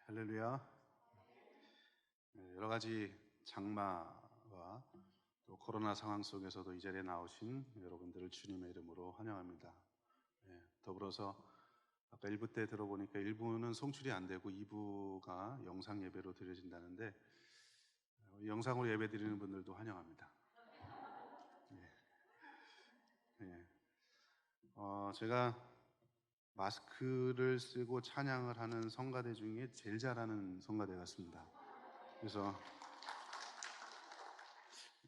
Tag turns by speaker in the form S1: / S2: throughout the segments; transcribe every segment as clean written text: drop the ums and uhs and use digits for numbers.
S1: 할렐루야. 여러 가지 장마와 또 코로나 상황 속에서도 이 자리에 나오신 여러분들을 주님의 이름으로 환영합니다. 더불어서 아까 1부 때 들어보니까 1부는 송출이 안 되고 2부가 영상 예배로 드려진다는데 영상으로 예배 드리는 분들도 환영합니다. 제가 마스크를 쓰고 찬양을 하는 성가대 중에 제일 잘하는 성가대 같습니다. 그래서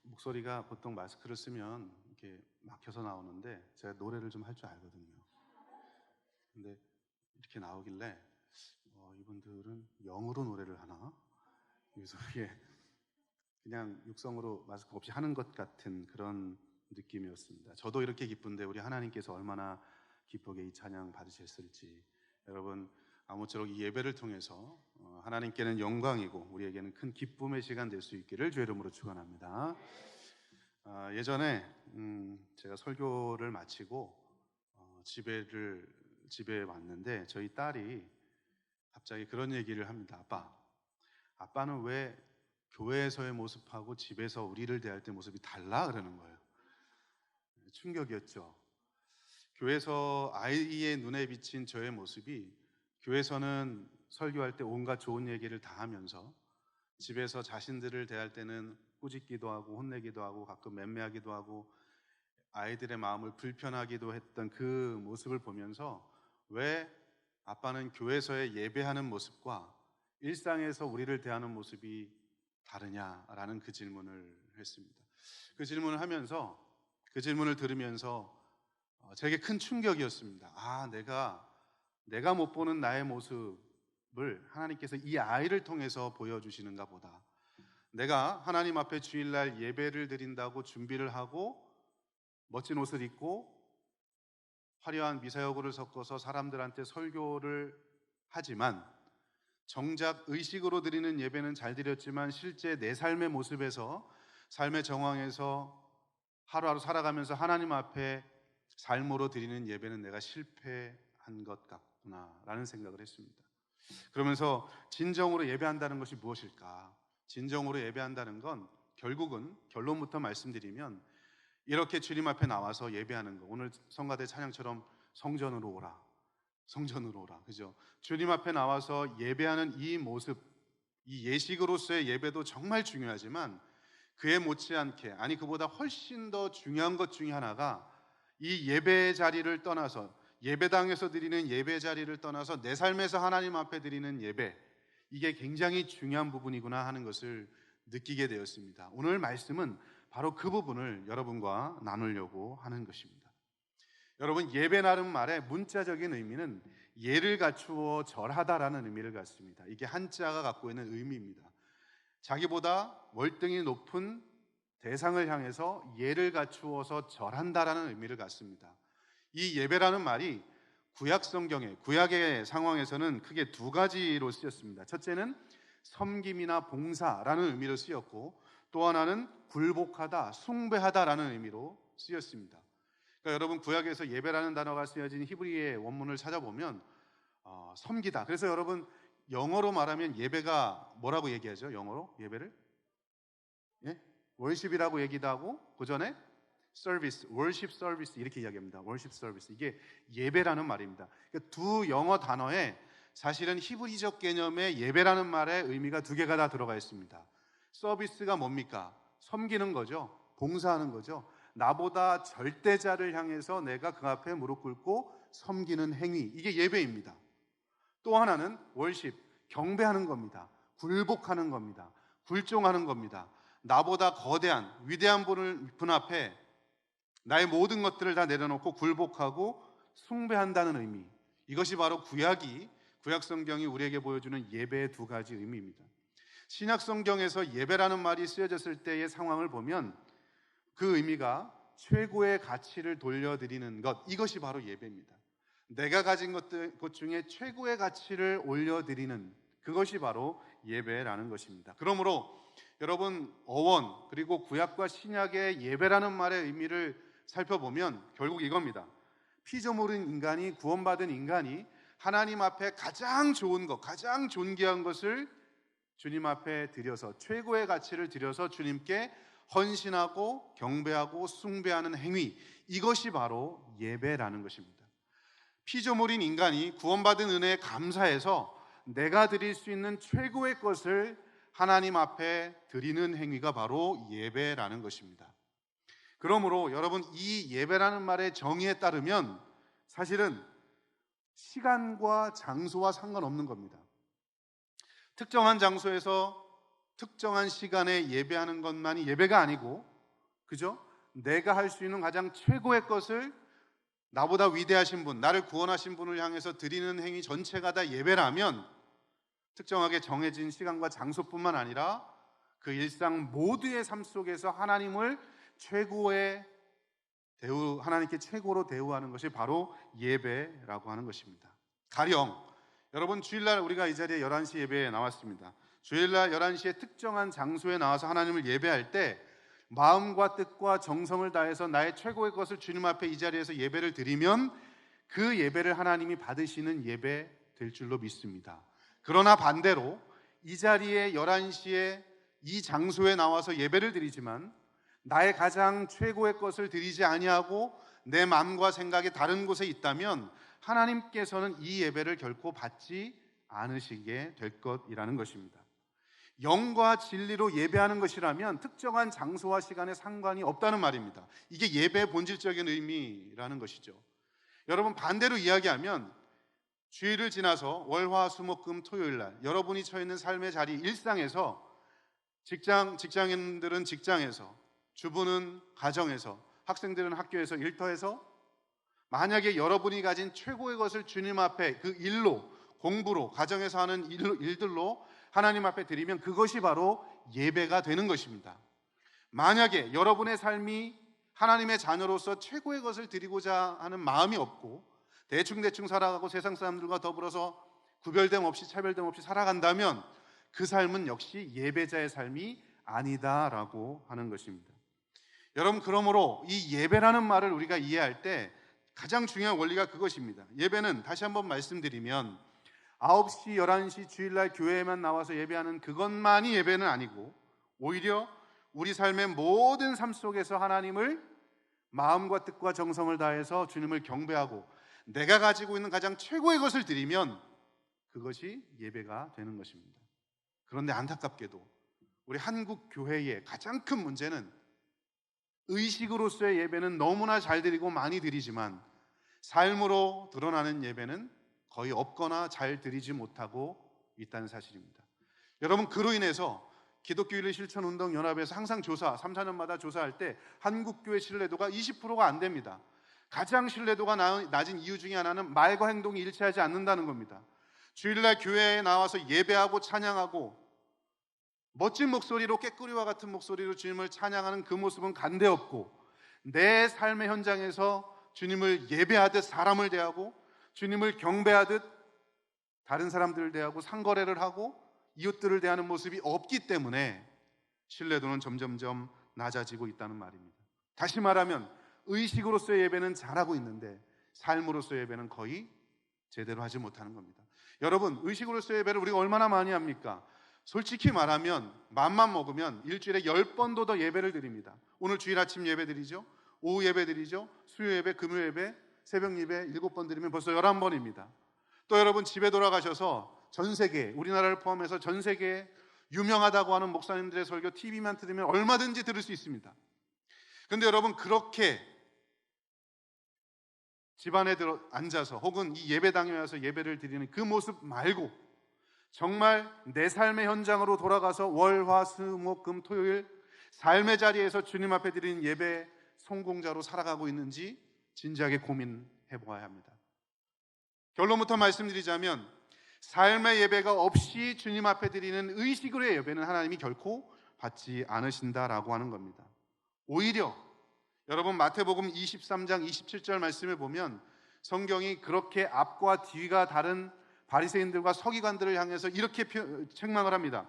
S1: 목소리가 보통 마스크를 쓰면 이렇게 막혀서 나오는데 제가 노래를 좀 할 줄 알거든요. 근데 이렇게 나오길래 이분들은 영으로 노래를 하나? 그래서 이게 그냥 육성으로 마스크 없이 하는 것 같은 그런 느낌이었습니다. 저도 이렇게 기쁜데 우리 하나님께서 얼마나 기쁘게 이 찬양 받으셨을지, 여러분 아무쪼록 이 예배를 통해서 하나님께는 영광이고 우리에게는 큰 기쁨의 시간 될 수 있기를 주의 이름으로 축원합니다. 예전에 제가 설교를 마치고 집에 왔는데 저희 딸이 갑자기 그런 얘기를 합니다. 아빠는 왜 교회에서의 모습하고 집에서 우리를 대할 때 모습이 달라? 그러는 거예요. 충격이었죠. 교회에서 아이의 눈에 비친 저의 모습이 교회에서는 설교할 때 온갖 좋은 얘기를 다 하면서 집에서 자신들을 대할 때는 꾸짖기도 하고 혼내기도 하고 가끔 맴매하기도 하고 아이들의 마음을 불편하기도 했던 그 모습을 보면서 왜 아빠는 교회에서의 예배하는 모습과 일상에서 우리를 대하는 모습이 다르냐라는 그 질문을 했습니다. 그 질문을 하면서, 그 질문을 들으면서 제게 큰 충격이었습니다. 내가 못 보는 나의 모습을 하나님께서 이 아이를 통해서 보여주시는가 보다. 내가 하나님 앞에 주일날 예배를 드린다고 준비를 하고 멋진 옷을 입고 화려한 미사여구를 섞어서 사람들한테 설교를 하지만 정작 의식으로 드리는 예배는 잘 드렸지만 실제 내 삶의 모습에서, 삶의 정황에서 하루하루 살아가면서 하나님 앞에 삶으로 드리는 예배는 내가 실패한 것 같구나라는 생각을 했습니다. 그러면서 진정으로 예배한다는 것이 무엇일까? 진정으로 예배한다는 건 결국은 결론부터 말씀드리면 이렇게 주님 앞에 나와서 예배하는 거. 오늘 성가대 찬양처럼 성전으로 오라, 그죠? 주님 앞에 나와서 예배하는 이 모습, 이 예식으로서의 예배도 정말 중요하지만 그에 못지않게, 아니 그보다 훨씬 더 중요한 것 중에 하나가 이 예배 자리를 떠나서, 예배당에서 드리는 예배 자리를 떠나서 내 삶에서 하나님 앞에 드리는 예배, 이게 굉장히 중요한 부분이구나 하는 것을 느끼게 되었습니다. 오늘 말씀은 바로 그 부분을 여러분과 나누려고 하는 것입니다. 여러분, 예배라는 말의 문자적인 의미는 예를 갖추어 절하다라는 의미를 갖습니다. 이게 한자가 갖고 있는 의미입니다. 자기보다 월등히 높은 대상을 향해서 예를 갖추어서 절한다라는 의미를 갖습니다. 이 예배라는 말이 구약 성경에, 구약의 상황에서는 크게 두 가지로 쓰였습니다. 첫째는 섬김이나 봉사라는 의미로 쓰였고, 또 하나는 굴복하다, 숭배하다라는 의미로 쓰였습니다. 그러니까 여러분, 구약에서 예배라는 단어가 쓰여진 히브리의 원문을 찾아보면 섬기다. 그래서 여러분, 영어로 말하면 예배가 뭐라고 얘기하죠? 영어로 예배를? 월십이라고 얘기도 하고 그 전에 서비스, 월십 서비스 이렇게 이야기합니다. 월십 서비스, 이게 예배라는 말입니다. 그러니까 두 영어 단어에 사실은 히브리적 개념의 예배라는 말의 의미가 두 개가 다 들어가 있습니다. 서비스가 뭡니까? 섬기는 거죠. 봉사하는 거죠. 나보다 절대자를 향해서 내가 그 앞에 무릎 꿇고 섬기는 행위, 이게 예배입니다. 또 하나는 월십, 경배하는 겁니다. 굴복하는 겁니다. 굴종하는 겁니다. 나보다 거대한 위대한 분 앞에 나의 모든 것들을 다 내려놓고 굴복하고 숭배한다는 의미, 이것이 바로 구약 성경이 우리에게 보여주는 예배의 두 가지 의미입니다. 신약 성경에서 예배라는 말이 쓰여졌을 때의 상황을 보면 그 의미가 최고의 가치를 돌려드리는 것, 이것이 바로 예배입니다. 내가 가진 것 중에 최고의 가치를 올려드리는 그것이 바로 예배라는 것입니다. 그러므로 여러분, 어원 그리고 구약과 신약의 예배라는 말의 의미를 살펴보면 결국 이겁니다. 피조물인 인간이, 구원받은 인간이 하나님 앞에 가장 좋은 것, 가장 존귀한 것을 주님 앞에 드려서 최고의 가치를 드려서 주님께 헌신하고 경배하고 숭배하는 행위, 이것이 바로 예배라는 것입니다. 피조물인 인간이 구원받은 은혜에 감사해서 내가 드릴 수 있는 최고의 것을 하나님 앞에 드리는 행위가 바로 예배라는 것입니다. 그러므로 여러분, 이 예배라는 말의 정의에 따르면 사실은 시간과 장소와 상관없는 겁니다. 특정한 장소에서 특정한 시간에 예배하는 것만이 예배가 아니고, 그죠? 내가 할 수 있는 가장 최고의 것을 나보다 위대하신 분, 나를 구원하신 분을 향해서 드리는 행위 전체가 다 예배라면, 특정하게 정해진 시간과 장소뿐만 아니라 그 일상 모두의 삶 속에서 하나님을 하나님께 최고로 대우하는 것이 바로 예배라고 하는 것입니다. 가령 여러분, 주일날 우리가 이 자리에 11시 예배에 나왔습니다. 주일날 11시에 특정한 장소에 나와서 하나님을 예배할 때 마음과 뜻과 정성을 다해서 나의 최고의 것을 주님 앞에 이 자리에서 예배를 드리면 그 예배를 하나님이 받으시는 예배 될 줄로 믿습니다. 그러나 반대로 이 자리에 11시에 이 장소에 나와서 예배를 드리지만 나의 가장 최고의 것을 드리지 아니하고 내 마음과 생각이 다른 곳에 있다면 하나님께서는 이 예배를 결코 받지 않으시게 될 것이라는 것입니다. 영과 진리로 예배하는 것이라면 특정한 장소와 시간에 상관이 없다는 말입니다. 이게 예배의 본질적인 의미라는 것이죠. 여러분, 반대로 이야기하면 주일을 지나서 월, 화, 수, 목, 금, 토요일 날 여러분이 처해 있는 삶의 자리, 일상에서 직장인들은 직장에서, 주부는 가정에서, 학생들은 학교에서, 일터에서 만약에 여러분이 가진 최고의 것을 주님 앞에 그 일로, 공부로, 가정에서 하는 일들로 하나님 앞에 드리면 그것이 바로 예배가 되는 것입니다. 만약에 여러분의 삶이 하나님의 자녀로서 최고의 것을 드리고자 하는 마음이 없고 대충 살아가고 세상 사람들과 더불어서 구별됨 없이 차별됨 없이 살아간다면 그 삶은 역시 예배자의 삶이 아니다라고 하는 것입니다. 여러분, 그러므로 이 예배라는 말을 우리가 이해할 때 가장 중요한 원리가 그것입니다. 예배는 다시 한번 말씀드리면 9시, 11시 주일날 교회에만 나와서 예배하는 그것만이 예배는 아니고 오히려 우리 삶의 모든 삶 속에서 하나님을 마음과 뜻과 정성을 다해서 주님을 경배하고 내가 가지고 있는 가장 최고의 것을 드리면 그것이 예배가 되는 것입니다. 그런데 안타깝게도 우리 한국 교회의 가장 큰 문제는 의식으로서의 예배는 너무나 잘 드리고 많이 드리지만 삶으로 드러나는 예배는 거의 없거나 잘 드리지 못하고 있다는 사실입니다. 여러분, 그로 인해서 기독교인의 실천운동연합에서 항상 3, 4년마다 조사할 때 한국교회 신뢰도가 20%가 안 됩니다. 가장 신뢰도가 낮은 이유 중에 하나는 말과 행동이 일치하지 않는다는 겁니다. 주일날 교회에 나와서 예배하고 찬양하고 멋진 목소리로, 꾀꼬리와 같은 목소리로 주님을 찬양하는 그 모습은 간대없고 내 삶의 현장에서 주님을 예배하듯 사람을 대하고 주님을 경배하듯 다른 사람들을 대하고 상거래를 하고 이웃들을 대하는 모습이 없기 때문에 신뢰도는 점점점 낮아지고 있다는 말입니다. 다시 말하면 의식으로서의 예배는 잘하고 있는데 삶으로서의 예배는 거의 제대로 하지 못하는 겁니다. 여러분, 의식으로서의 예배를 우리가 얼마나 많이 합니까? 솔직히 말하면 맘만 먹으면 일주일에 10번도 더 예배를 드립니다. 오늘 주일 아침 예배 드리죠, 오후 예배 드리죠, 수요 예배, 금요 예배, 새벽 예배 7번 드리면 벌써 11번입니다. 또 여러분, 집에 돌아가셔서 전 세계, 우리나라를 포함해서 전 세계에 유명하다고 하는 목사님들의 설교 TV만 틀으면 얼마든지 들을 수 있습니다. 그런데 여러분, 그렇게 집안에 앉아서 혹은 이 예배당에 와서 예배를 드리는 그 모습 말고 정말 내 삶의 현장으로 돌아가서 월, 화, 수, 목, 금, 토요일 삶의 자리에서 주님 앞에 드리는 예배 성공자로 살아가고 있는지 진지하게 고민해 보아야 합니다. 결론부터 말씀드리자면 삶의 예배가 없이 주님 앞에 드리는 의식으로의 예배는 하나님이 결코 받지 않으신다라고 하는 겁니다. 오히려 여러분, 마태복음 23장 27절 말씀을 보면 성경이 그렇게 앞과 뒤가 다른 바리새인들과 서기관들을 향해서 이렇게 책망을 합니다.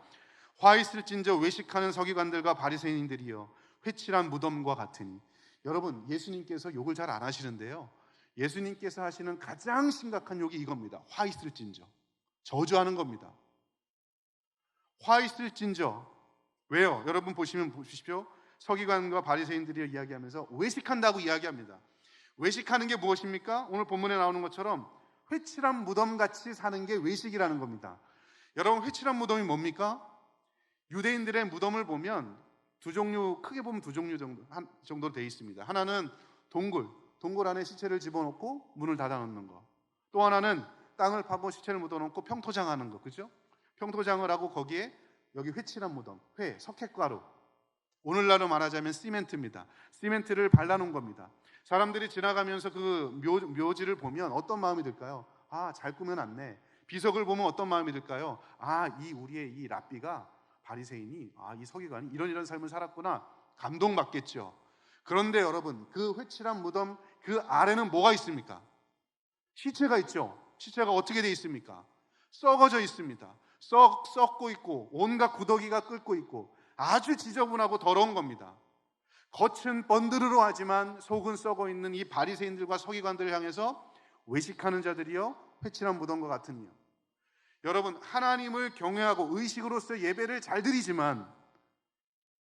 S1: 화 있을진저 외식하는 서기관들과 바리새인들이여 회칠한 무덤과 같으니. 여러분, 예수님께서 욕을 잘 안 하시는데요, 예수님께서 하시는 가장 심각한 욕이 이겁니다. 화 있을진저. 저주하는 겁니다. 화 있을진저. 왜요? 여러분 보십시오. 서기관과 바리새인들이 이야기하면서 외식한다고 이야기합니다. 외식하는 게 무엇입니까? 오늘 본문에 나오는 것처럼 회칠한 무덤같이 사는 게 외식이라는 겁니다. 여러분, 회칠한 무덤이 뭡니까? 유대인들의 무덤을 보면 두 종류, 크게 보면 두 종류 정도로 되어 있습니다. 하나는 동굴 안에 시체를 집어넣고 문을 닫아놓는 거. 또 하나는 땅을 파고 시체를 묻어놓고 평토장하는 거, 그죠? 평토장을 하고 거기에 여기 회칠한 무덤, 석회가루. 오늘날로 말하자면 시멘트입니다. 시멘트를 발라놓은 겁니다. 사람들이 지나가면서 그 묘지를 보면 어떤 마음이 들까요? 아, 잘 꾸며놨네. 비석을 보면 어떤 마음이 들까요? 아, 우리의 이 랍비가 바리새인이, 이 서기관이 이런 삶을 살았구나. 감동받겠죠. 그런데 여러분, 그 회칠한 무덤 그 아래는 뭐가 있습니까? 시체가 있죠. 시체가 어떻게 되어 있습니까? 썩어져 있습니다. 썩고 있고 온갖 구더기가 끓고 있고 아주 지저분하고 더러운 겁니다. 겉은 번드르르 하지만 속은 썩어 있는 이 바리새인들과 서기관들을 향해서 외식하는 자들이요, 회칠한 무덤과 같으니요. 여러분, 하나님을 경외하고 의식으로서 예배를 잘 드리지만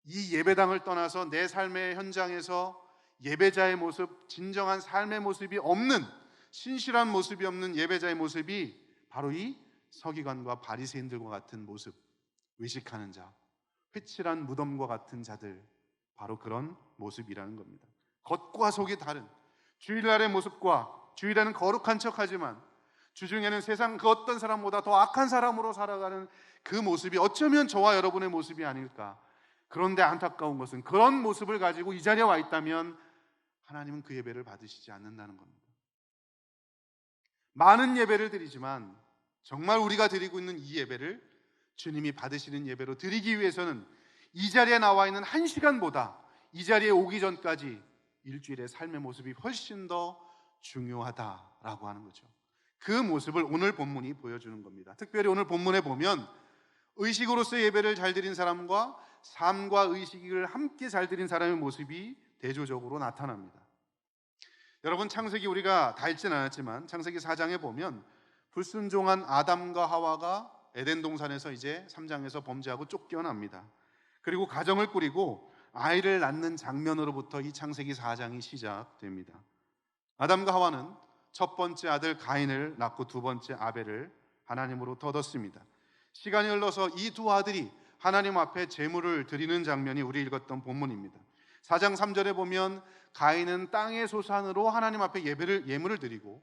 S1: 이 예배당을 떠나서 내 삶의 현장에서 예배자의 모습, 진정한 삶의 모습이 없는, 신실한 모습이 없는 예배자의 모습이 바로 이 서기관과 바리새인들과 같은 모습, 외식하는 자, 회칠한 무덤과 같은 자들, 바로 그런 모습이라는 겁니다. 겉과 속이 다른, 주일날의 모습과 주일에는 거룩한 척하지만 주중에는 세상 그 어떤 사람보다 더 악한 사람으로 살아가는 그 모습이 어쩌면 저와 여러분의 모습이 아닐까. 그런데 안타까운 것은 그런 모습을 가지고 이 자리에 와 있다면 하나님은 그 예배를 받으시지 않는다는 겁니다. 많은 예배를 드리지만 정말 우리가 드리고 있는 이 예배를 주님이 받으시는 예배로 드리기 위해서는 이 자리에 나와 있는 한 시간보다 이 자리에 오기 전까지 일주일의 삶의 모습이 훨씬 더 중요하다라고 하는 거죠. 그 모습을 오늘 본문이 보여주는 겁니다. 특별히 오늘 본문에 보면 의식으로서 예배를 잘 드린 사람과 삶과 의식을 함께 잘 드린 사람의 모습이 대조적으로 나타납니다. 여러분, 창세기 우리가 다 읽진 않았지만 창세기 4장에 보면 불순종한 아담과 하와가 에덴 동산에서 이제 3장에서 범죄하고 쫓겨납니다. 그리고 가정을 꾸리고 아이를 낳는 장면으로부터 이 창세기 4장이 시작됩니다. 아담과 하와는 첫 번째 아들 가인을 낳고 두 번째 아벨을 하나님으로부터 얻었습니다. 시간이 흘러서 이 두 아들이 하나님 앞에 제물을 드리는 장면이 우리 읽었던 본문입니다. 4장 3절에 보면 가인은 땅의 소산으로 하나님 앞에 예물을 드리고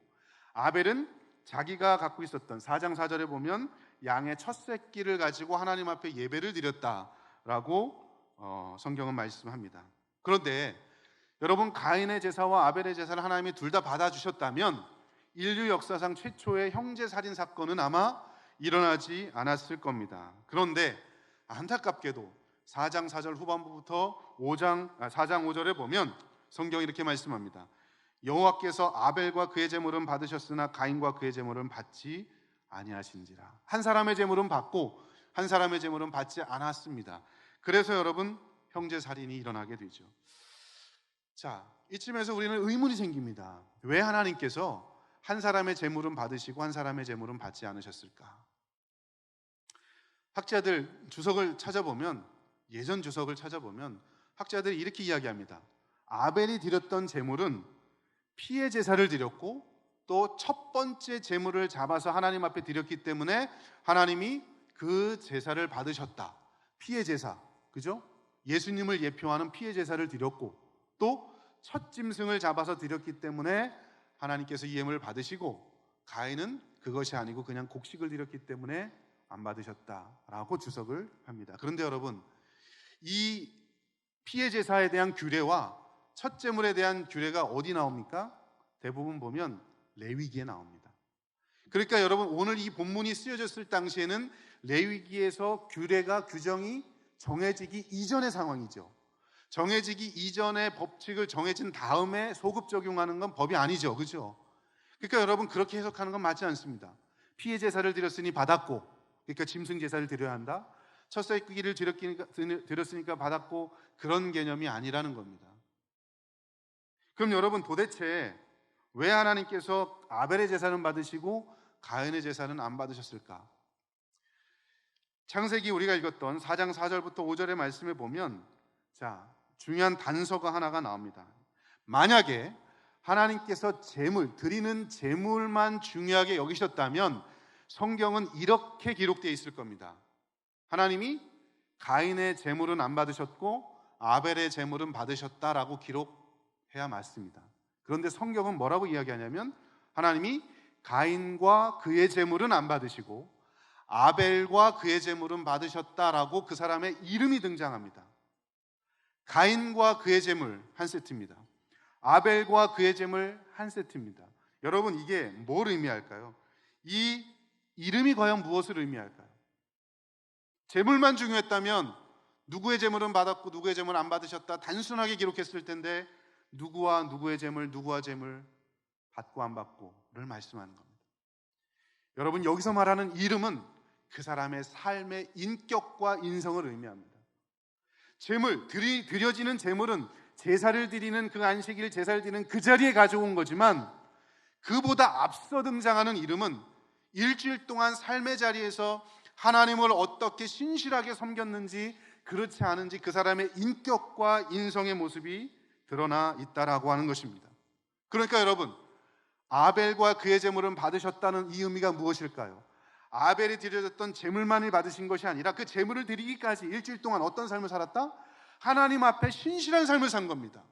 S1: 아벨은 자기가 갖고 있었던 4장 4절에 보면 양의 첫 새끼를 가지고 하나님 앞에 예배를 드렸다라고 성경은 말씀합니다. 그런데 여러분, 가인의 제사와 아벨의 제사를 하나님이 둘 다 받아주셨다면 인류 역사상 최초의 형제살인 사건은 아마 일어나지 않았을 겁니다. 그런데 안타깝게도 4장 4절 후반부부터 4장 5절에 보면 성경이 이렇게 말씀합니다. 여호와께서 아벨과 그의 제물은 받으셨으나 가인과 그의 제물은 받지 아니하신지라. 한 사람의 제물은 받고 한 사람의 제물은 받지 않았습니다. 그래서 여러분, 형제살인이 일어나게 되죠. 자, 이쯤에서 우리는 의문이 생깁니다. 왜 하나님께서 한 사람의 제물은 받으시고 한 사람의 제물은 받지 않으셨을까? 학자들 주석을 찾아보면, 예전 주석을 찾아보면 학자들이 이렇게 이야기합니다. 아벨이 드렸던 제물은 피의 제사를 드렸고 또 첫 번째 제물을 잡아서 하나님 앞에 드렸기 때문에 하나님이 그 제사를 받으셨다. 피의 제사, 그죠? 예수님을 예표하는 피의 제사를 드렸고 또 첫 짐승을 잡아서 드렸기 때문에 하나님께서 이 예물을 받으시고, 가인은 그것이 아니고 그냥 곡식을 드렸기 때문에 안 받으셨다라고 주석을 합니다. 그런데 여러분, 이 피의 제사에 대한 규례와 첫 제물에 대한 규례가 어디 나옵니까? 대부분 보면 레위기에 나옵니다. 그러니까 여러분, 오늘 이 본문이 쓰여졌을 당시에는 레위기에서 규례가, 규정이 정해지기 이전의 상황이죠. 정해지기 이전의 법칙을 정해진 다음에 소급 적용하는 건 법이 아니죠, 그렇죠? 그러니까 여러분, 그렇게 해석하는 건 맞지 않습니다. 피의 제사를 드렸으니 받았고, 그러니까 짐승 제사를 드려야 한다. 첫 새끼를 드렸으니까 받았고, 그런 개념이 아니라는 겁니다. 그럼 여러분, 도대체 왜 하나님께서 아벨의 제사는 받으시고 가인의 제사는 안 받으셨을까? 창세기 우리가 읽었던 4장 4절부터 5절의 말씀에 보면 중요한 단서가 하나가 나옵니다. 만약에 하나님께서 드리는 제물만 중요하게 여기셨다면 성경은 이렇게 기록되어 있을 겁니다. 하나님이 가인의 제물은 안 받으셨고 아벨의 제물은 받으셨다라고 기록해야 맞습니다. 그런데 성경은 뭐라고 이야기하냐면 하나님이 가인과 그의 제물은 안 받으시고 아벨과 그의 제물은 받으셨다라고 그 사람의 이름이 등장합니다. 가인과 그의 제물 한 세트입니다. 아벨과 그의 제물 한 세트입니다. 여러분, 이게 뭘 의미할까요? 이 이름이 과연 무엇을 의미할까요? 제물만 중요했다면 누구의 제물은 받았고 누구의 제물은 안 받으셨다 단순하게 기록했을 텐데 누구와 누구의 제물, 누구와 제물 받고 안 받고를 말씀하는 겁니다. 여러분, 여기서 말하는 이름은 그 사람의 삶의 인격과 인성을 의미합니다. 드려지는 제물은 제사를 드리는 그 안식일 제사를 드리는 그 자리에 가져온 거지만 그보다 앞서 등장하는 이름은 일주일 동안 삶의 자리에서 하나님을 어떻게 신실하게 섬겼는지 그렇지 않은지 그 사람의 인격과 인성의 모습이 드러나 있다라고 하는 것입니다. 그러니까 여러분, 아벨과 그의 제물은 받으셨다는 이 의미가 무엇일까요? 아벨이 드려졌던 제물만을 받으신 것이 아니라 그 제물을 드리기까지 일주일 동안 어떤 삶을 살았다? 하나님 앞에 신실한 삶을 산 겁니다.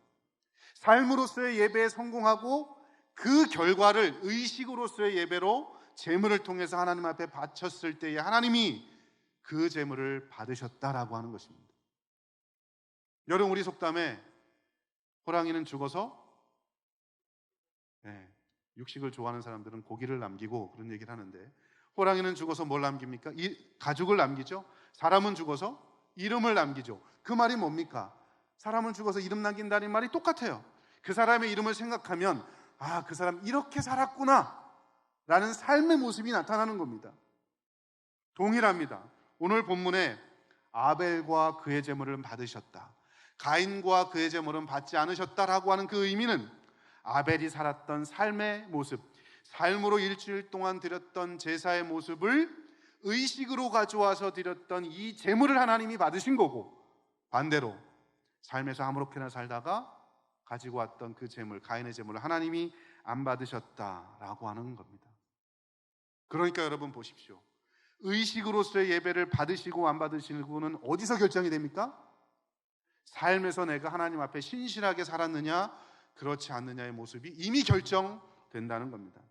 S1: 삶으로서의 예배에 성공하고 그 결과를 의식으로서의 예배로 제물을 통해서 하나님 앞에 바쳤을 때에 하나님이 그 제물을 받으셨다라고 하는 것입니다. 여러분, 우리 속담에 호랑이는 죽어서 육식을 좋아하는 사람들은 고기를 남기고 그런 얘기를 하는데 호랑이는 죽어서 뭘 남깁니까? 가죽을 남기죠. 사람은 죽어서 이름을 남기죠. 그 말이 뭡니까? 사람은 죽어서 이름 남긴다는 말이 똑같아요. 그 사람의 이름을 생각하면 그 사람 이렇게 살았구나 라는 삶의 모습이 나타나는 겁니다. 동일합니다. 오늘 본문에 아벨과 그의 제물을 받으셨다, 가인과 그의 제물은 받지 않으셨다라고 하는 그 의미는 아벨이 살았던 삶의 모습, 삶으로 일주일 동안 드렸던 제사의 모습을 의식으로 가져와서 드렸던 이 제물을 하나님이 받으신 거고, 반대로 삶에서 아무렇게나 살다가 가지고 왔던 그 제물, 가인의 제물을 하나님이 안 받으셨다라고 하는 겁니다. 그러니까 여러분 보십시오. 의식으로서의 예배를 받으시고 안 받으시고는 어디서 결정이 됩니까? 삶에서 내가 하나님 앞에 신실하게 살았느냐 그렇지 않느냐의 모습이 이미 결정된다는 겁니다.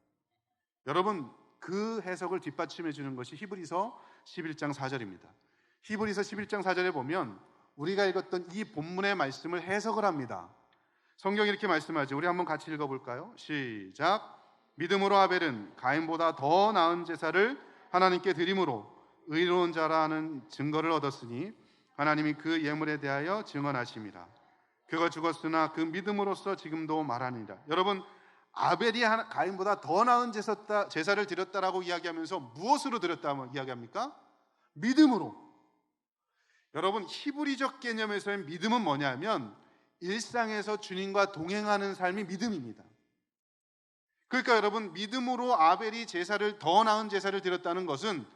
S1: 여러분, 그 해석을 뒷받침해 주는 것이 히브리서 11장 4절입니다. 히브리서 11장 4절에 보면 우리가 읽었던 이 본문의 말씀을 해석을 합니다. 성경이 이렇게 말씀하죠. 우리 한번 같이 읽어볼까요? 시작. 믿음으로 아벨은 가인보다 더 나은 제사를 하나님께 드림으로 의로운 자라는 증거를 얻었으니 하나님이 그 예물에 대하여 증언하심이라. 그가 죽었으나 그 믿음으로써 지금도 말하니라. 여러분, 아벨이 가인보다 더 나은 제사를 드렸다라고 이야기하면서 무엇으로 드렸다고 이야기합니까? 믿음으로. 여러분, 히브리적 개념에서의 믿음은 뭐냐면 일상에서 주님과 동행하는 삶이 믿음입니다. 그러니까 여러분, 믿음으로 아벨이 더 나은 제사를 드렸다는 것은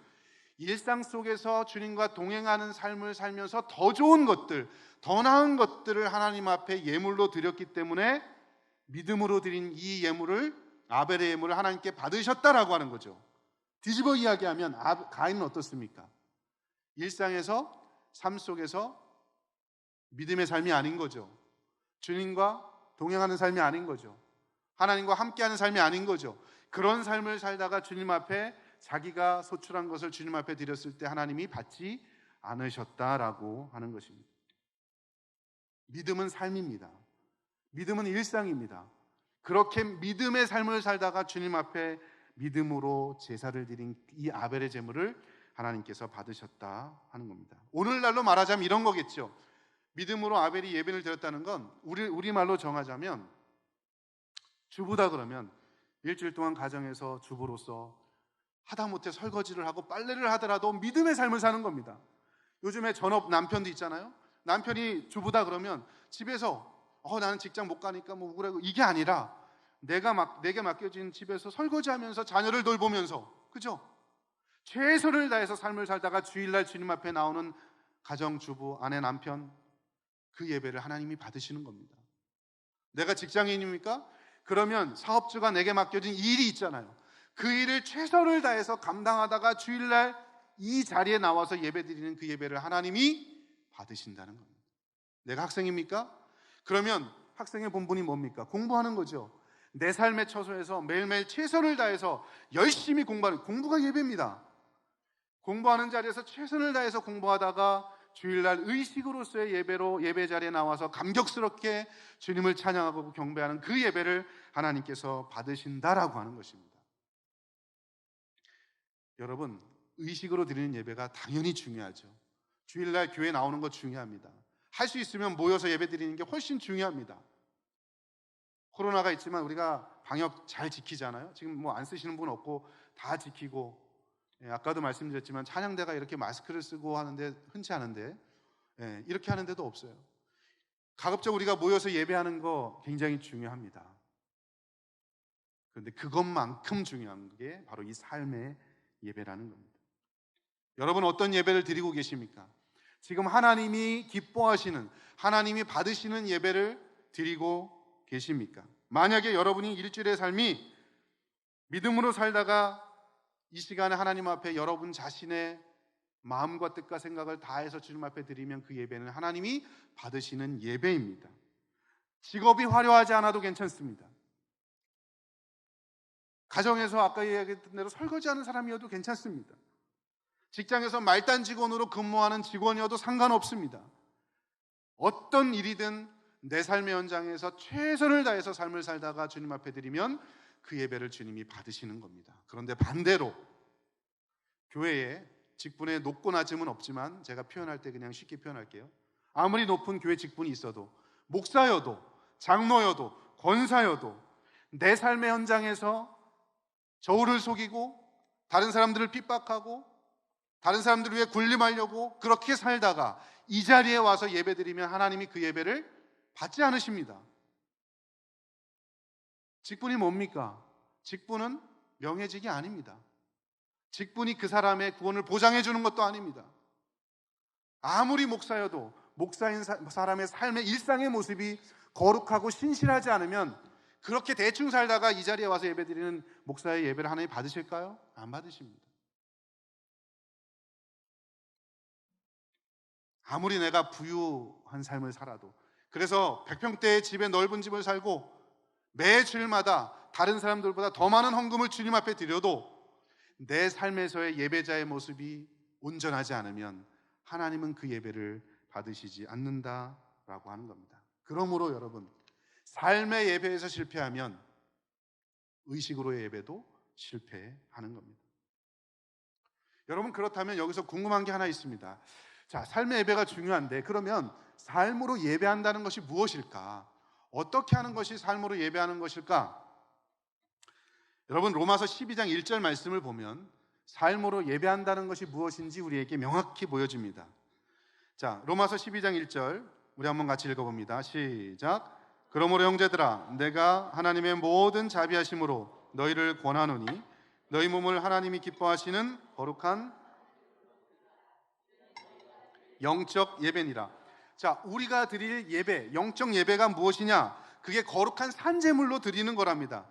S1: 일상 속에서 주님과 동행하는 삶을 살면서 더 좋은 것들, 더 나은 것들을 하나님 앞에 예물로 드렸기 때문에 믿음으로 드린 이 예물을, 아벨의 예물을 하나님께 받으셨다라고 하는 거죠. 뒤집어 이야기하면 가인은 어떻습니까? 일상에서, 삶 속에서 믿음의 삶이 아닌 거죠. 주님과 동행하는 삶이 아닌 거죠. 하나님과 함께하는 삶이 아닌 거죠. 그런 삶을 살다가 주님 앞에 자기가 소출한 것을 주님 앞에 드렸을 때 하나님이 받지 않으셨다라고 하는 것입니다. 믿음은 삶입니다. 믿음은 일상입니다. 그렇게 믿음의 삶을 살다가 주님 앞에 믿음으로 제사를 드린 이 아벨의 제물을 하나님께서 받으셨다 하는 겁니다. 오늘날로 말하자면 이런 거겠죠. 믿음으로 아벨이 예배를 드렸다는 건 우리말로 정하자면 주부다 그러면 일주일 동안 가정에서 주부로서 하다못해 설거지를 하고 빨래를 하더라도 믿음의 삶을 사는 겁니다. 요즘에 전업 남편도 있잖아요. 남편이 주부다 그러면 집에서 나는 직장 못 가니까 뭐 우울하고, 이게 아니라 내게 맡겨진 집에서 설거지하면서 자녀를 돌보면서, 그죠? 최선을 다해서 삶을 살다가 주일날 주님 앞에 나오는 가정주부, 아내, 남편, 그 예배를 하나님이 받으시는 겁니다. 내가 직장인입니까? 그러면 사업주가 내게 맡겨진 일이 있잖아요. 그 일을 최선을 다해서 감당하다가 주일날 이 자리에 나와서 예배드리는 그 예배를 하나님이 받으신다는 겁니다. 내가 학생입니까? 그러면 학생의 본분이 뭡니까? 공부하는 거죠. 내 삶의 처소에서 매일매일 최선을 다해서 열심히 공부하는, 공부가 예배입니다. 공부하는 자리에서 최선을 다해서 공부하다가 주일날 의식으로서의 예배로 예배 자리에 나와서 감격스럽게 주님을 찬양하고 경배하는 그 예배를 하나님께서 받으신다라고 하는 것입니다. 여러분, 의식으로 드리는 예배가 당연히 중요하죠. 주일날 교회 나오는 거 중요합니다. 할 수 있으면 모여서 예배 드리는 게 훨씬 중요합니다. 코로나가 있지만 우리가 방역 잘 지키잖아요. 지금 뭐 안 쓰시는 분 없고 다 지키고, 아까도 말씀드렸지만 찬양대가 이렇게 마스크를 쓰고 하는데 흔치 않은데, 이렇게 하는 데도 없어요. 가급적 우리가 모여서 예배하는 거 굉장히 중요합니다. 그런데 그것만큼 중요한 게 바로 이 삶의 예배라는 겁니다. 여러분, 어떤 예배를 드리고 계십니까? 지금 하나님이 기뻐하시는, 하나님이 받으시는 예배를 드리고 계십니까? 만약에 여러분이 일주일의 삶이 믿음으로 살다가 이 시간에 하나님 앞에 여러분 자신의 마음과 뜻과 생각을 다해서 주님 앞에 드리면 그 예배는 하나님이 받으시는 예배입니다. 직업이 화려하지 않아도 괜찮습니다. 가정에서 아까 이야기했던 대로 설거지하는 사람이어도 괜찮습니다. 직장에서 말단 직원으로 근무하는 직원이어도 상관없습니다. 어떤 일이든 내 삶의 현장에서 최선을 다해서 삶을 살다가 주님 앞에 드리면 그 예배를 주님이 받으시는 겁니다. 그런데 반대로 교회에 직분에 높고 낮음은 없지만 제가 표현할 때 그냥 쉽게 표현할게요. 아무리 높은 교회 직분이 있어도, 목사여도 장로여도 권사여도 내 삶의 현장에서 저울을 속이고 다른 사람들을 핍박하고 다른 사람들을 위해 군림하려고 그렇게 살다가 이 자리에 와서 예배드리면 하나님이 그 예배를 받지 않으십니다. 직분이 뭡니까? 직분은 명예직이 아닙니다. 직분이 그 사람의 구원을 보장해 주는 것도 아닙니다. 아무리 목사여도 목사인 사람의 삶의 일상의 모습이 거룩하고 신실하지 않으면 그렇게 대충 살다가 이 자리에 와서 예배드리는 목사의 예배를 하나님 받으실까요? 안 받으십니다. 아무리 내가 부유한 삶을 살아도, 그래서 100평대의 집에 넓은 집을 살고 매 주일마다 다른 사람들보다 더 많은 헌금을 주님 앞에 드려도 내 삶에서의 예배자의 모습이 온전하지 않으면 하나님은 그 예배를 받으시지 않는다라고 하는 겁니다. 그러므로 여러분, 삶의 예배에서 실패하면 의식으로의 예배도 실패하는 겁니다. 여러분, 그렇다면 여기서 궁금한 게 하나 있습니다. 자, 삶의 예배가 중요한데 그러면 삶으로 예배한다는 것이 무엇일까? 어떻게 하는 것이 삶으로 예배하는 것일까? 여러분, 로마서 12장 1절 말씀을 보면 삶으로 예배한다는 것이 무엇인지 우리에게 명확히 보여집니다. 자, 로마서 12장 1절 우리 한번 같이 읽어봅니다. 시작. 그러므로 형제들아, 내가 하나님의 모든 자비하심으로 너희를 권하노니 너희 몸을 하나님이 기뻐하시는 거룩한 영적 예배니라. 자, 우리가 드릴 예배, 영적 예배가 무엇이냐? 그게 거룩한 산제물로 드리는 거랍니다.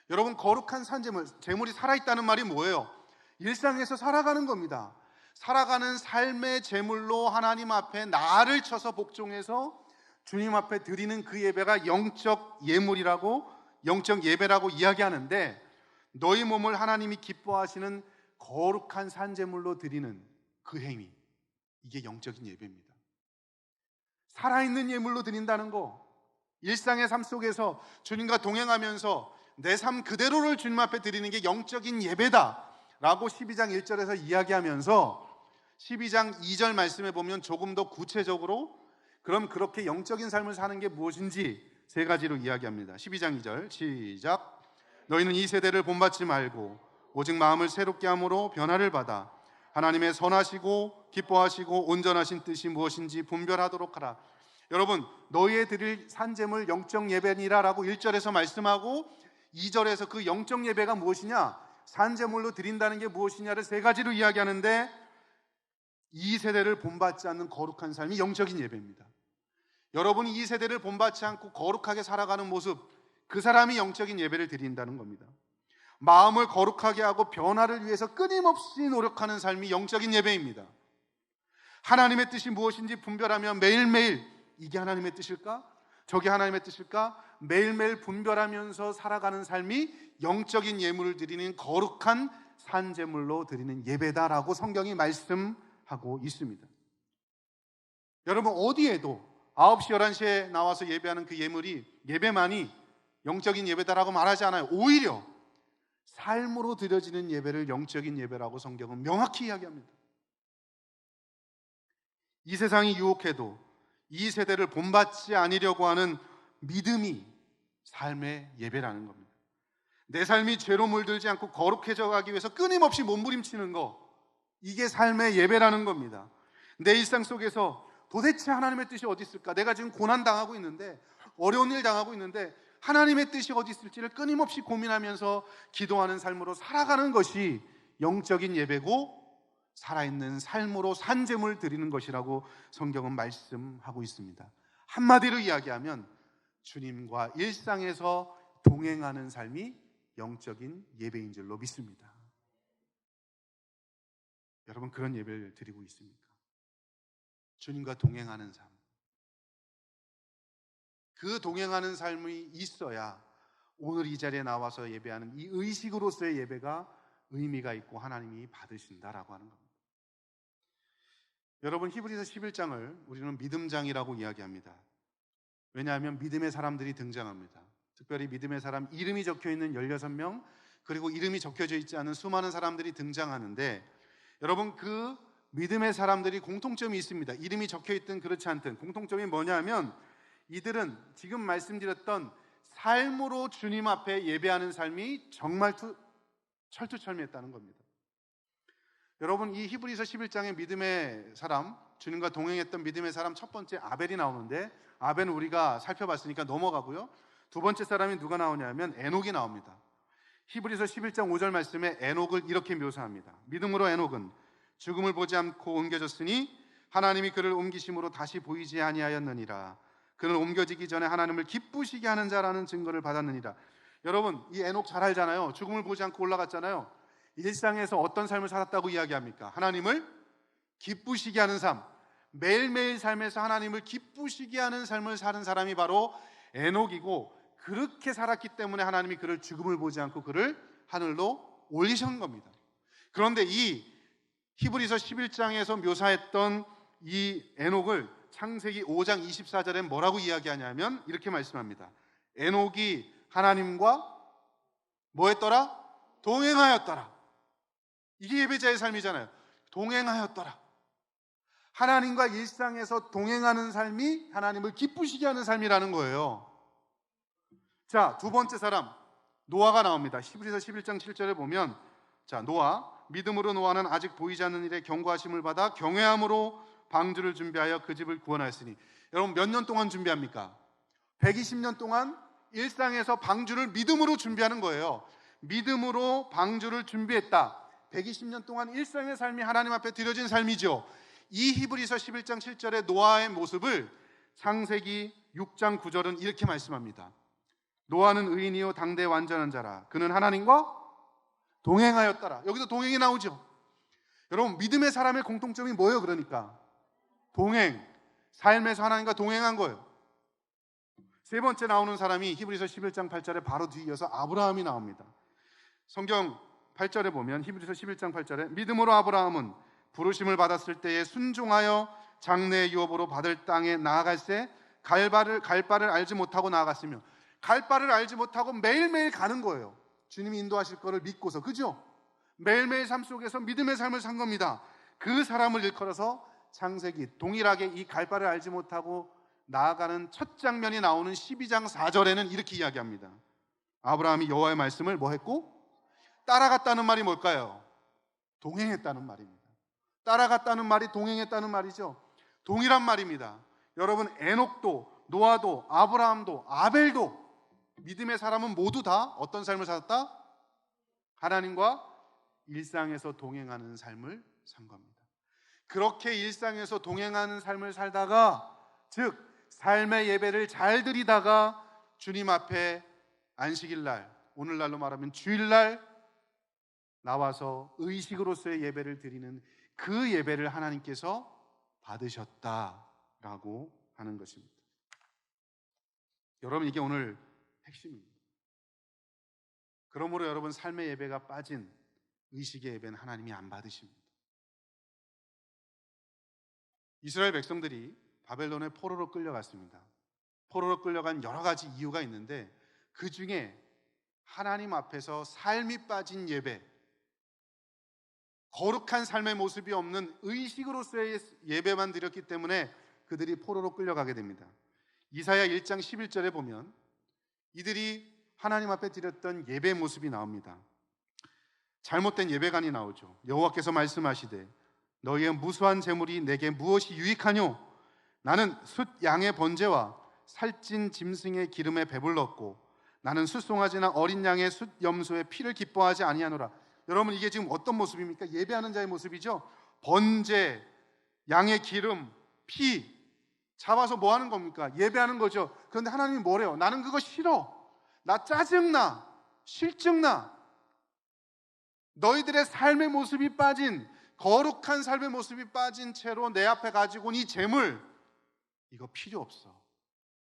S1: 여러분, 거룩한 산제물, 제물이 살아있다는 말이 뭐예요? 일상에서 살아가는 겁니다. 살아가는 삶의 제물로 하나님 앞에 나를 쳐서 복종해서 주님 앞에 드리는 그 예배가 영적 예물이라고, 영적 예배라고 이야기하는데, 너희 몸을 하나님이 기뻐하시는 거룩한 산제물로 드리는 그 행위, 이게 영적인 예배입니다. 살아있는 예물로 드린다는 거, 일상의 삶 속에서 주님과 동행하면서 내 삶 그대로를 주님 앞에 드리는 게 영적인 예배다라고 12장 1절에서 이야기하면서 12장 2절 말씀에 보면 조금 더 구체적으로 그럼 그렇게 영적인 삶을 사는 게 무엇인지 세 가지로 이야기합니다. 12장 2절 시작. 너희는 이 세대를 본받지 말고 오직 마음을 새롭게 함으로 변화를 받아 하나님의 선하시고 기뻐하시고 온전하신 뜻이 무엇인지 분별하도록 하라. 여러분, 너희의 드릴 산제물 영적 예배니라 라고 1절에서 말씀하고 2절에서 그 영적 예배가 무엇이냐, 산제물로 드린다는 게 무엇이냐를 세 가지로 이야기하는데, 이 세대를 본받지 않는 거룩한 삶이 영적인 예배입니다. 여러분이 이 세대를 본받지 않고 거룩하게 살아가는 모습, 그 사람이 영적인 예배를 드린다는 겁니다. 마음을 거룩하게 하고 변화를 위해서 끊임없이 노력하는 삶이 영적인 예배입니다. 하나님의 뜻이 무엇인지 분별하며 매일매일 이게 하나님의 뜻일까? 저게 하나님의 뜻일까? 매일매일 분별하면서 살아가는 삶이 영적인 예물을 드리는 거룩한 산제물로 드리는 예배다라고 성경이 말씀하고 있습니다. 여러분, 어디에도 9시, 11시에 나와서 예배하는 그 예배만이 영적인 예배다라고 말하지 않아요. 오히려 삶으로 드려지는 예배를 영적인 예배라고 성경은 명확히 이야기합니다. 이 세상이 유혹해도 이 세대를 본받지 않으려고 하는 믿음이 삶의 예배라는 겁니다. 내 삶이 죄로 물들지 않고 거룩해져 가기 위해서 끊임없이 몸부림치는 거, 이게 삶의 예배라는 겁니다. 내 일상 속에서 도대체 하나님의 뜻이 어디 있을까? 내가 지금 고난당하고 있는데, 어려운 일 당하고 있는데 하나님의 뜻이 어디 있을지를 끊임없이 고민하면서 기도하는 삶으로 살아가는 것이 영적인 예배고, 살아있는 삶으로 산제물 드리는 것이라고 성경은 말씀하고 있습니다. 한마디로 이야기하면 주님과 일상에서 동행하는 삶이 영적인 예배인 줄로 믿습니다. 여러분, 그런 예배를 드리고 있습니까? 주님과 동행하는 삶. 그 동행하는 삶이 있어야 오늘 이 자리에 나와서 예배하는 이 의식으로서의 예배가 의미가 있고 하나님이 받으신다라고 하는 겁니다. 여러분, 히브리서 11장을 우리는 믿음장이라고 이야기합니다. 왜냐하면 믿음의 사람들이 등장합니다. 특별히 믿음의 사람 이름이 적혀있는 16명, 그리고 이름이 적혀져 있지 않은 수많은 사람들이 등장하는데, 여러분, 그 믿음의 사람들이 공통점이 있습니다. 이름이 적혀있든 그렇지 않든 공통점이 뭐냐면, 이들은 지금 말씀드렸던 삶으로 주님 앞에 예배하는 삶이 정말 철두철미했다는 겁니다. 여러분, 이 히브리서 11장의 믿음의 사람, 주님과 동행했던 믿음의 사람 첫 번째 아벨이 나오는데, 아벨은 우리가 살펴봤으니까 넘어가고요. 두 번째 사람이 누가 나오냐면 에녹이 나옵니다. 히브리서 11장 5절 말씀에 에녹을 이렇게 묘사합니다. 믿음으로 에녹은 죽음을 보지 않고 옮겨졌으니 하나님이 그를 옮기심으로 다시 보이지 아니하였느니라. 그는 옮겨지기 전에 하나님을 기쁘시게 하는 자라는 증거를 받았느니라. 여러분, 이 에녹 잘 알잖아요. 죽음을 보지 않고 올라갔잖아요. 일상에서 어떤 삶을 살았다고 이야기합니까? 하나님을 기쁘시게 하는 삶, 매일매일 삶에서 하나님을 기쁘시게 하는 삶을 사는 사람이 바로 에녹이고, 그렇게 살았기 때문에 하나님이 그를 죽음을 보지 않고 그를 하늘로 올리신 겁니다. 그런데 이 히브리서 11장에서 묘사했던 이 에녹을 창세기 5장 24절에 뭐라고 이야기하냐면 이렇게 말씀합니다. 에녹이 하나님과 뭐 했더라? 동행하였더라. 이게 예배자의 삶이잖아요. 동행하였더라. 하나님과 일상에서 동행하는 삶이 하나님을 기쁘시게 하는 삶이라는 거예요. 자, 두 번째 사람 노아가 나옵니다. 히브리서 11장 7절에 보면, 자, 노아, 믿음으로 노아는 아직 보이지 않는 일에 경고하심을 받아 경외함으로 방주를 준비하여 그 집을 구원하였으니. 여러분, 몇 년 동안 준비합니까? 120년 동안 일상에서 방주를 믿음으로 준비하는 거예요. 믿음으로 방주를 준비했다. 120년 동안 일상의 삶이 하나님 앞에 드려진 삶이죠. 이 히브리서 11장 7절의 노아의 모습을 창세기 6장 9절은 이렇게 말씀합니다. 노아는 의인이요 당대 완전한 자라. 그는 하나님과 동행하였더라. 여기도 동행이 나오죠. 여러분, 믿음의 사람의 공통점이 뭐예요? 그러니까 동행, 삶에서 하나님과 동행한 거예요. 세 번째 나오는 사람이 히브리서 11장 8절에 바로 뒤이어서 아브라함이 나옵니다. 성경 8절에 보면, 히브리서 11장 8절에 믿음으로 아브라함은 부르심을 받았을 때에 순종하여 장래의 유업으로 받을 땅에 나아갈새 갈 바를 알지 못하고 나아갔으며. 갈 바를 알지 못하고 매일매일 가는 거예요. 주님이 인도하실 거를 믿고서. 그죠? 매일매일 삶 속에서 믿음의 삶을 산 겁니다. 그 사람을 일컬어서 창세기 동일하게 이 갈 바를 알지 못하고 나아가는 첫 장면이 나오는 12장 4절에는 이렇게 이야기합니다. 아브라함이 여호와의 말씀을 뭐 했고? 따라갔다는 말이 뭘까요? 동행했다는 말입니다. 따라갔다는 말이 동행했다는 말이죠. 동일한 말입니다. 여러분, 에녹도 노아도 아브라함도 아벨도 믿음의 사람은 모두 다 어떤 삶을 살았다? 하나님과 일상에서 동행하는 삶을 산 겁니다. 그렇게 일상에서 동행하는 삶을 살다가, 즉 삶의 예배를 잘 드리다가 주님 앞에 안식일 날, 오늘날로 말하면 주일날 나와서 의식으로서의 예배를 드리는 그 예배를 하나님께서 받으셨다라고 하는 것입니다. 여러분, 이게 오늘 핵심입니다. 그러므로 여러분, 삶의 예배가 빠진 의식의 예배는 하나님이 안 받으십니다. 이스라엘 백성들이 바벨론의 포로로 끌려갔습니다. 포로로 끌려간 여러 가지 이유가 있는데, 그 중에 하나님 앞에서 삶이 빠진 예배, 거룩한 삶의 모습이 없는 의식으로서의 예배만 드렸기 때문에 그들이 포로로 끌려가게 됩니다. 이사야 1장 11절에 보면 이들이 하나님 앞에 드렸던 예배 모습이 나옵니다. 잘못된 예배관이 나오죠. 여호와께서 말씀하시되 너희의 무수한 재물이 내게 무엇이 유익하뇨? 나는 숫 양의 번제와 살찐 짐승의 기름에 배불렀고 나는 숫송아지나 어린 양의 숫 염소의 피를 기뻐하지 아니하노라. 여러분, 이게 지금 어떤 모습입니까? 예배하는 자의 모습이죠. 번제, 양의 기름, 피 잡아서 뭐 하는 겁니까? 예배하는 거죠. 그런데 하나님이 뭐래요? 나는 그거 싫어. 나 짜증나. 실증나. 너희들의 삶의 모습이 빠진, 거룩한 삶의 모습이 빠진 채로 내 앞에 가지고 온 이 재물, 이거 필요 없어.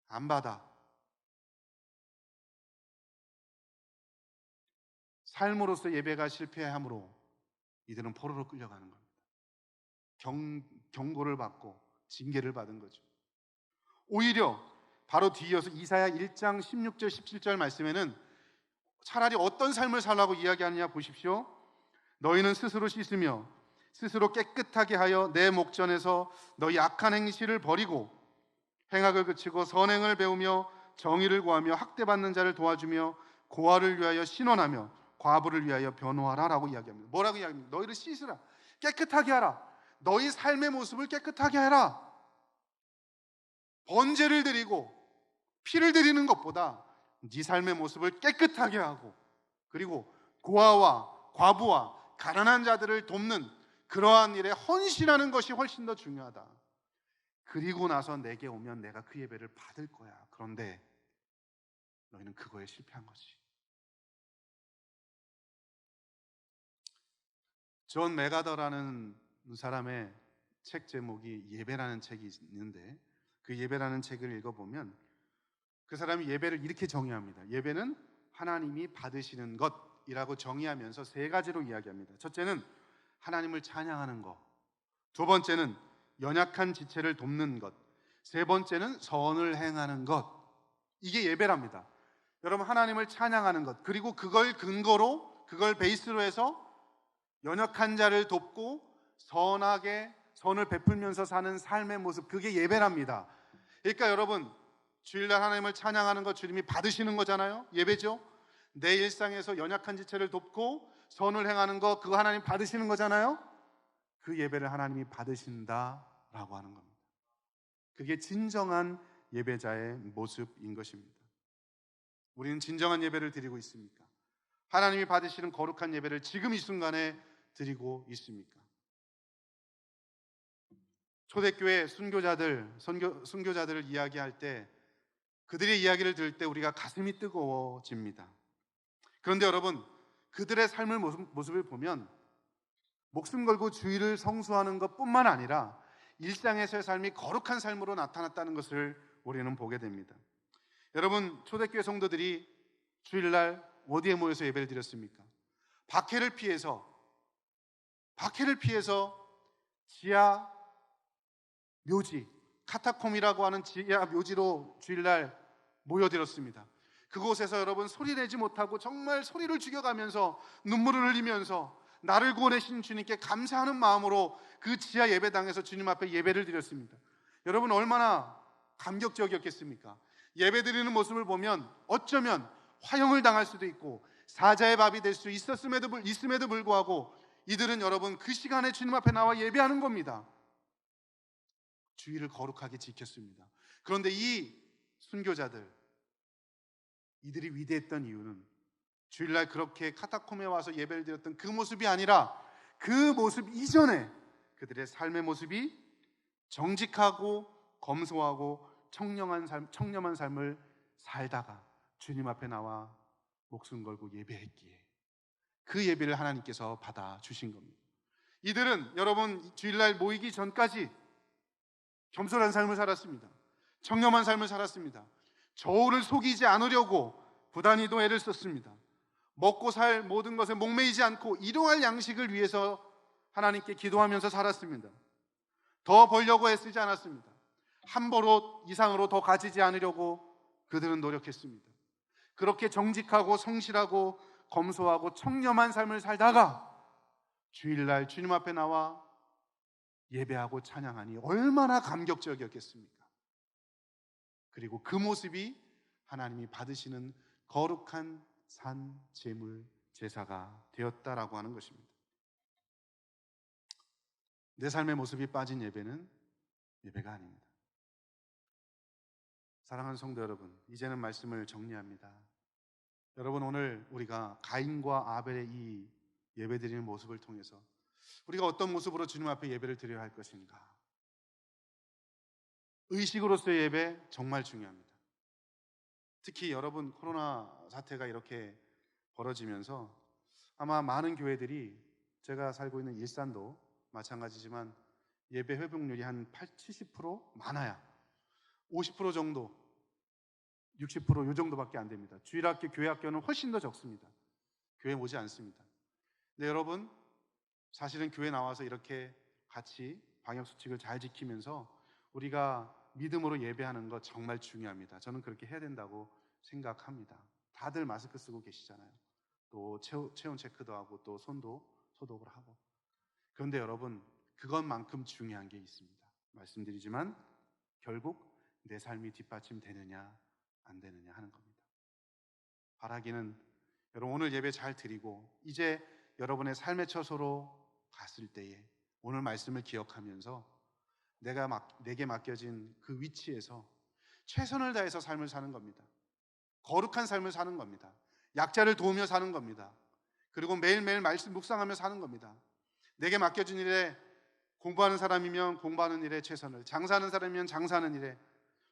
S1: 안 받아. 삶으로서 예배가 실패함으로 이들은 포로로 끌려가는 겁니다. 경고를 받고 징계를 받은 거죠. 오히려 바로 뒤이어서 이사야 1장 16절 17절 말씀에는 차라리 어떤 삶을 살라고 이야기하느냐 보십시오. 너희는 스스로 씻으며 스스로 깨끗하게 하여 내 목전에서 너희 악한 행실을 버리고 행악을 그치고 선행을 배우며 정의를 구하며 학대받는 자를 도와주며 고아를 위하여 신원하며 과부를 위하여 변호하라라고 이야기합니다. 뭐라고 이야기합니까? 너희를 씻으라. 깨끗하게 하라. 너희 삶의 모습을 깨끗하게 해라. 번제를 드리고 피를 드리는 것보다 네 삶의 모습을 깨끗하게 하고, 그리고 고아와 과부와 가난한 자들을 돕는 그러한 일에 헌신하는 것이 훨씬 더 중요하다. 그리고 나서 내게 오면 내가 그 예배를 받을 거야. 그런데 너희는 그거에 실패한 거지. 존 맥아더라는 사람의 책 제목이 예배라는 책이 있는데, 그 예배라는 책을 읽어보면 그 사람이 예배를 이렇게 정의합니다. 예배는 하나님이 받으시는 것이라고 정의하면서 세 가지로 이야기합니다. 첫째는 하나님을 찬양하는 것, 두 번째는 연약한 지체를 돕는 것, 세 번째는 선을 행하는 것. 이게 예배랍니다. 여러분, 하나님을 찬양하는 것, 그리고 그걸 근거로, 그걸 베이스로 해서 연약한 자를 돕고 선하게 선을 베풀면서 사는 삶의 모습, 그게 예배랍니다. 그러니까 여러분, 주일날 하나님을 찬양하는 것 주님이 받으시는 거잖아요. 예배죠. 내 일상에서 연약한 지체를 돕고 선을 행하는 것, 그거 하나님 받으시는 거잖아요. 그 예배를 하나님이 받으신다라고 하는 겁니다. 그게 진정한 예배자의 모습인 것입니다. 우리는 진정한 예배를 드리고 있습니까? 하나님이 받으시는 거룩한 예배를 지금 이 순간에 드리고 있습니까? 초대교회 순교자들을 이야기할 때, 그들의 이야기를 들을 때 우리가 가슴이 뜨거워집니다. 그런데 여러분, 그들의 삶의 모습을 보면 목숨 걸고 주일을 성수하는 것뿐만 아니라 일상에서의 삶이 거룩한 삶으로 나타났다는 것을 우리는 보게 됩니다. 여러분, 초대교회 성도들이 주일날 어디에 모여서 예배를 드렸습니까? 박해를 피해서 지하 묘지, 카타콤이라고 하는 지하 묘지로 주일날 모여들었습니다. 그곳에서 여러분, 소리 내지 못하고 정말 소리를 죽여가면서 눈물을 흘리면서 나를 구원하신 주님께 감사하는 마음으로 그 지하 예배당에서 주님 앞에 예배를 드렸습니다. 여러분, 얼마나 감격적이었겠습니까? 예배 드리는 모습을 보면 어쩌면 화형을 당할 수도 있고 사자의 밥이 될 수 있음에도 불구하고 이들은 여러분, 그 시간에 주님 앞에 나와 예배하는 겁니다. 주의를 거룩하게 지켰습니다. 그런데 이 순교자들, 이들이 위대했던 이유는 주일날 그렇게 카타콤에 와서 예배를 드렸던 그 모습이 아니라 그 모습 이전에 그들의 삶의 모습이 정직하고 검소하고 청렴한 삶을 살다가 주님 앞에 나와 목숨 걸고 예배했기에 그 예배를 하나님께서 받아주신 겁니다. 이들은 여러분 주일날 모이기 전까지 겸손한 삶을 살았습니다. 청렴한 삶을 살았습니다. 저울을 속이지 않으려고 부단히도 애를 썼습니다. 먹고 살 모든 것에 목매이지 않고 일용할 양식을 위해서 하나님께 기도하면서 살았습니다. 더 벌려고 애쓰지 않았습니다. 한 벌옷 이상으로 더 가지지 않으려고 그들은 노력했습니다. 그렇게 정직하고 성실하고 검소하고 청렴한 삶을 살다가 주일날 주님 앞에 나와 예배하고 찬양하니 얼마나 감격적이었겠습니까? 그리고 그 모습이 하나님이 받으시는 거룩한 산 제물 제사가 되었다라고 하는 것입니다. 내 삶의 모습이 빠진 예배는 예배가 아닙니다. 사랑하는 성도 여러분, 이제는 말씀을 정리합니다. 여러분, 오늘 우리가 가인과 아벨의 이 예배드리는 모습을 통해서 우리가 어떤 모습으로 주님 앞에 예배를 드려야 할 것인가? 의식으로서의 예배 정말 중요합니다. 특히 여러분, 코로나 사태가 이렇게 벌어지면서 아마 많은 교회들이, 제가 살고 있는 일산도 마찬가지지만 예배 회복률이 한 70% 많아야 50% 정도, 60% 이 정도밖에 안 됩니다. 주일학교, 교회학교는 훨씬 더 적습니다. 교회 오지 않습니다. 근데 여러분, 사실은 교회 나와서 이렇게 같이 방역수칙을 잘 지키면서 우리가 믿음으로 예배하는 것 정말 중요합니다. 저는 그렇게 해야 된다고 생각합니다. 다들 마스크 쓰고 계시잖아요. 또 체온 체크도 하고 또 손도 소독을 하고. 그런데 여러분, 그것만큼 중요한 게 있습니다. 말씀드리지만 결국 내 삶이 뒷받침되느냐 안 되느냐 하는 겁니다. 바라기는 여러분, 오늘 예배 잘 드리고 이제 여러분의 삶의 처소로 갔을 때에 오늘 말씀을 기억하면서 내게 맡겨진 그 위치에서 최선을 다해서 삶을 사는 겁니다. 거룩한 삶을 사는 겁니다. 약자를 도우며 사는 겁니다. 그리고 매일매일 말씀 묵상하며 사는 겁니다. 내게 맡겨진 일에, 공부하는 사람이면 공부하는 일에 최선을, 장사하는 사람이면 장사하는 일에,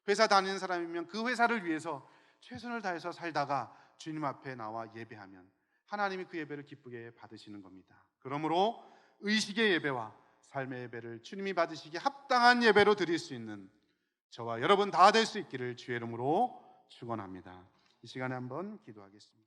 S1: 회사 다니는 사람이면 그 회사를 위해서 최선을 다해서 살다가 주님 앞에 나와 예배하면 하나님이 그 예배를 기쁘게 받으시는 겁니다. 그러므로 의식의 예배와 삶의 예배를 주님이 받으시기에 합당한 예배로 드릴 수 있는 저와 여러분 다 될 수 있기를 주의 이름으로 축원합니다. 이 시간에 한번 기도하겠습니다.